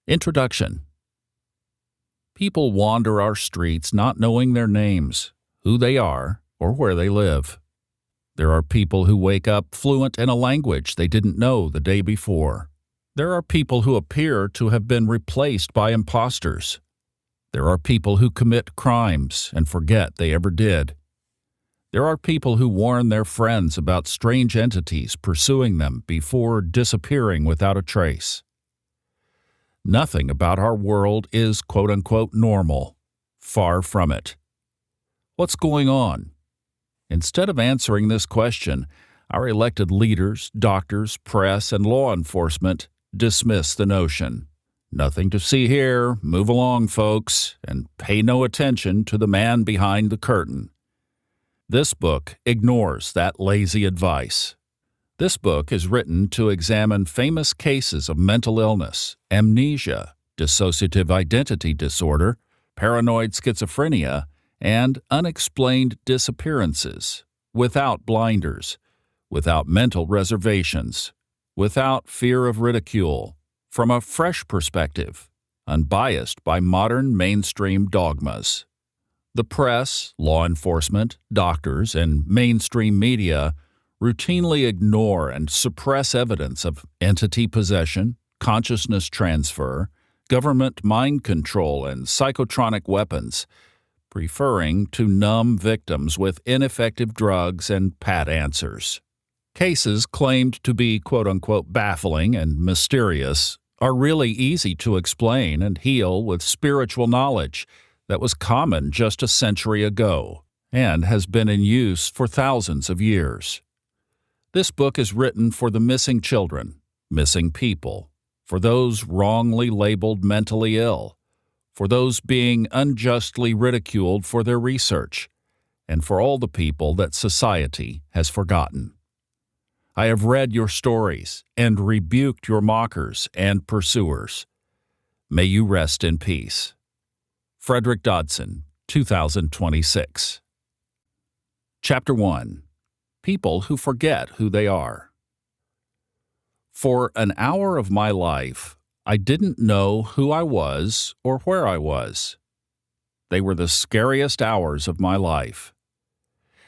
Introduction. People wander our streets not knowing their names, who they are, or where they live. There are people who wake up fluent in a language they didn't know the day before. There are people who appear to have been replaced by imposters. There are people who commit crimes and forget they ever did. There are people who warn their friends about strange entities pursuing them before disappearing without a trace. Nothing about our world is quote-unquote normal. Far from it. What's going on? Instead of answering this question, our elected leaders, doctors, press, and law enforcement dismiss the notion. Nothing to see here, move along, folks, and pay no attention to the man behind the curtain. This book ignores that lazy advice. This book is written to examine famous cases of mental illness, amnesia, dissociative identity disorder, paranoid schizophrenia, and unexplained disappearances, without blinders, without mental reservations, without fear of ridicule, from a fresh perspective, unbiased by modern mainstream dogmas. The press, law enforcement, doctors, and mainstream media routinely ignore and suppress evidence of entity possession, consciousness transfer, government mind control, and psychotronic weapons, preferring to numb victims with ineffective drugs and pat answers. Cases claimed to be quote-unquote baffling and mysterious are really easy to explain and heal with spiritual knowledge that was common just a century ago and has been in use for thousands of years. This book is written for the missing children, missing people, for those wrongly labeled mentally ill, for those being unjustly ridiculed for their research, and for all the people that society has forgotten. I have read your stories and rebuked your mockers and pursuers. May you rest in peace. Frederick Dodson, 2026. Chapter 1. People who forget who they are. For an hour of my life, I didn't know who I was or where I was. They were the scariest hours of my life.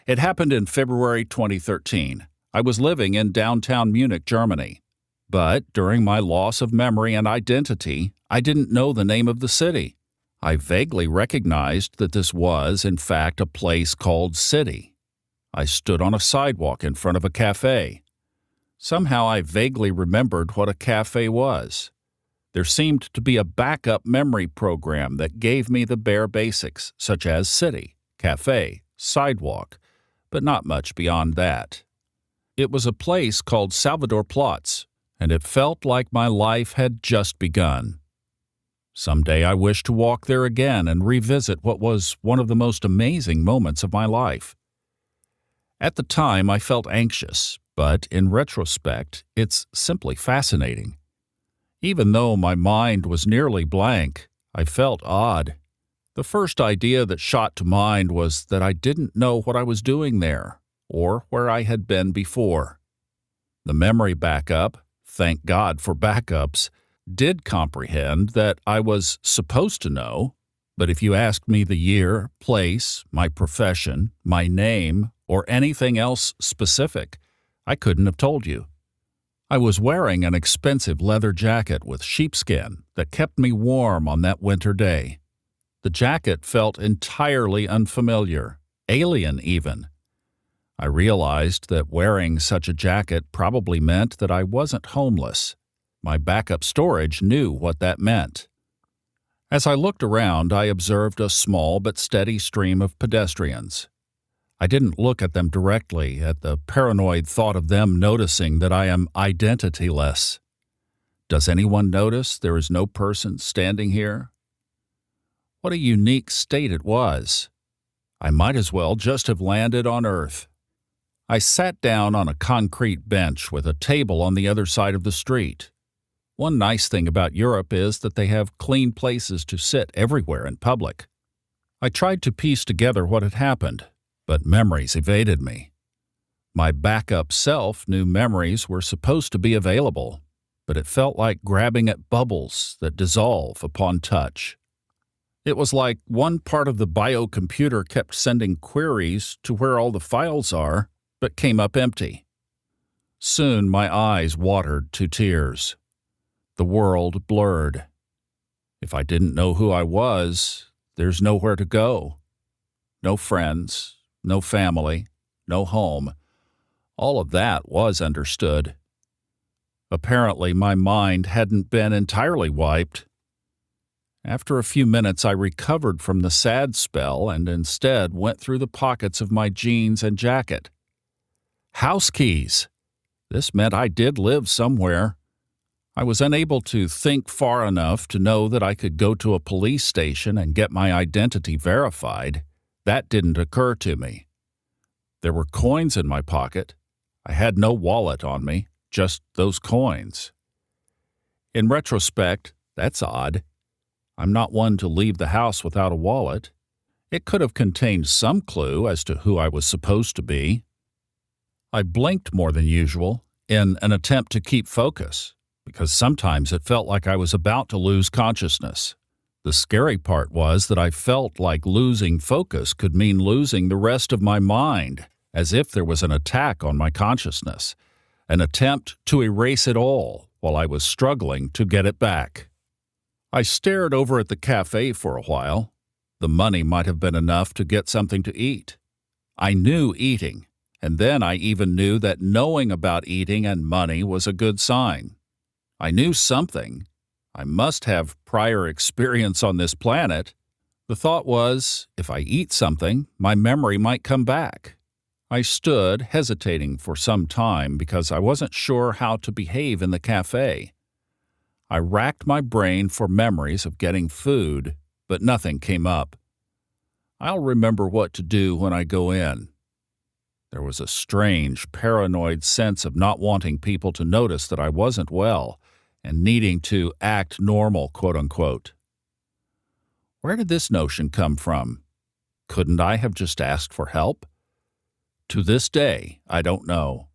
It happened in February 2013. I was living in downtown Munich, Germany. But during my loss of memory and identity, I didn't know the name of the city. I vaguely recognized that this was, in fact, a place called City. I stood on a sidewalk in front of a cafe. Somehow I vaguely remembered what a cafe was. There seemed to be a backup memory program that gave me the bare basics, such as city, cafe, sidewalk, but not much beyond that. It was a place called Salvador Platz, and it felt like my life had just begun. Someday I wish to walk there again and revisit what was one of the most amazing moments of my life. At the time, I felt anxious, but in retrospect, it's simply fascinating. Even though my mind was nearly blank, I felt odd. The first idea that shot to mind was that I didn't know what I was doing there, or where I had been before. The memory backup, thank God for backups, did comprehend that I was supposed to know, but if you asked me the year, place, my profession, my name, or anything else specific, I couldn't have told you. I was wearing an expensive leather jacket with sheepskin that kept me warm on that winter day. The jacket felt entirely unfamiliar, alien even. I realized that wearing such a jacket probably meant that I wasn't homeless. My backup storage knew what that meant. As I looked around, I observed a small but steady stream of pedestrians. I didn't look at them directly at the paranoid thought of them noticing that I am identityless. Does anyone notice there is no person standing here? What a unique state it was. I might as well just have landed on Earth. I sat down on a concrete bench with a table on the other side of the street. One nice thing about Europe is that they have clean places to sit everywhere in public. I tried to piece together what had happened, but memories evaded me. My backup self knew memories were supposed to be available. but it felt like grabbing at bubbles that dissolve upon touch. It was like one part of the biocomputer kept sending queries to where all the files are, but came up empty. Soon my eyes watered to tears. The world blurred. If I didn't know who I was, there's nowhere to go. No friends, no family, no home. All of that was understood. Apparently, my mind hadn't been entirely wiped. After a few minutes, I recovered from the sad spell and instead went through the pockets of my jeans and jacket. House keys! This meant I did live somewhere. I was unable to think far enough to know that I could go to a police station and get my identity verified. That didn't occur to me. There were coins in my pocket. I had no wallet on me, just those coins. In retrospect, that's odd. I'm not one to leave the house without a wallet. It could have contained some clue as to who I was supposed to be. I blinked more than usual in an attempt to keep focus, because sometimes it felt like I was about to lose consciousness. The scary part was that I felt like losing focus could mean losing the rest of my mind, as if there was an attack on my consciousness, an attempt to erase it all while I was struggling to get it back. I stared over at the cafe for a while. The money might have been enough to get something to eat. I knew eating, and then I even knew that knowing about eating and money was a good sign. I knew something. I must have prior experience on this planet. The thought was, if I eat something, my memory might come back. I stood, hesitating for some time because I wasn't sure how to behave in the cafe. I racked my brain for memories of getting food, but nothing came up. I'll remember what to do when I go in. There was a strange, paranoid sense of not wanting people to notice that I wasn't well and needing to act normal, quote-unquote. Where did this notion come from? Couldn't I have just asked for help? To this day, I don't know.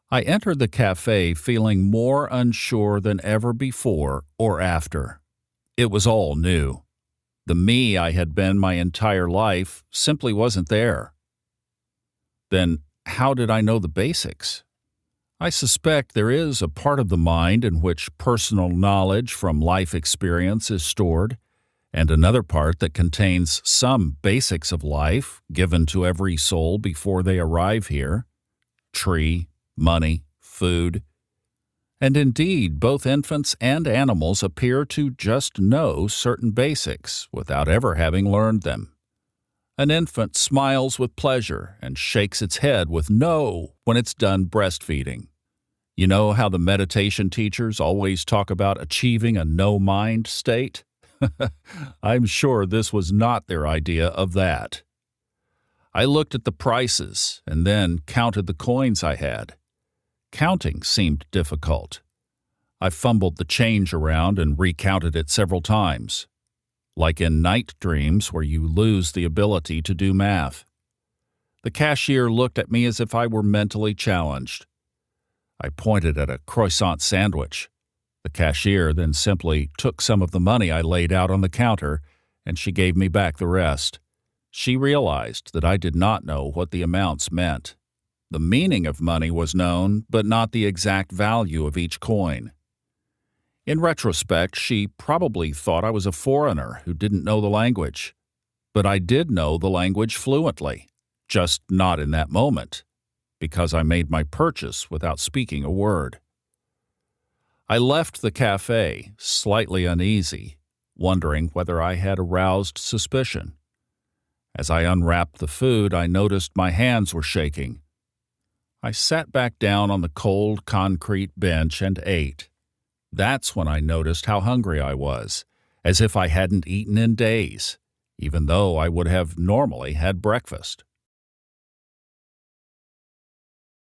I entered the cafe feeling more unsure than ever before or after. It was all new. The me I had been my entire life simply wasn't there. Then how did I know the basics? I suspect there is a part of the mind in which personal knowledge from life experience is stored, and another part that contains some basics of life given to every soul before they arrive here: tree, money, food. And indeed, both infants and animals appear to just know certain basics without ever having learned them. An infant smiles with pleasure and shakes its head with no when it's done breastfeeding. You know how the meditation teachers always talk about achieving a no-mind state? I'm sure this was not their idea of that. I looked at the prices and then counted the coins I had. Counting seemed difficult. I fumbled the change around and recounted it several times, like in night dreams where you lose the ability to do math. The cashier looked at me as if I were mentally challenged. I pointed at a croissant sandwich. The cashier then simply took some of the money I laid out on the counter, and she gave me back the rest. She realized that I did not know what the amounts meant. The meaning of money was known, but not the exact value of each coin. In retrospect, she probably thought I was a foreigner who didn't know the language. But I did know the language fluently, just not in that moment, because I made my purchase without speaking a word. I left the cafe, slightly uneasy, wondering whether I had aroused suspicion. As I unwrapped the food, I noticed my hands were shaking. I sat back down on the cold concrete bench and ate. That's when I noticed how hungry I was, as if I hadn't eaten in days, even though I would have normally had breakfast.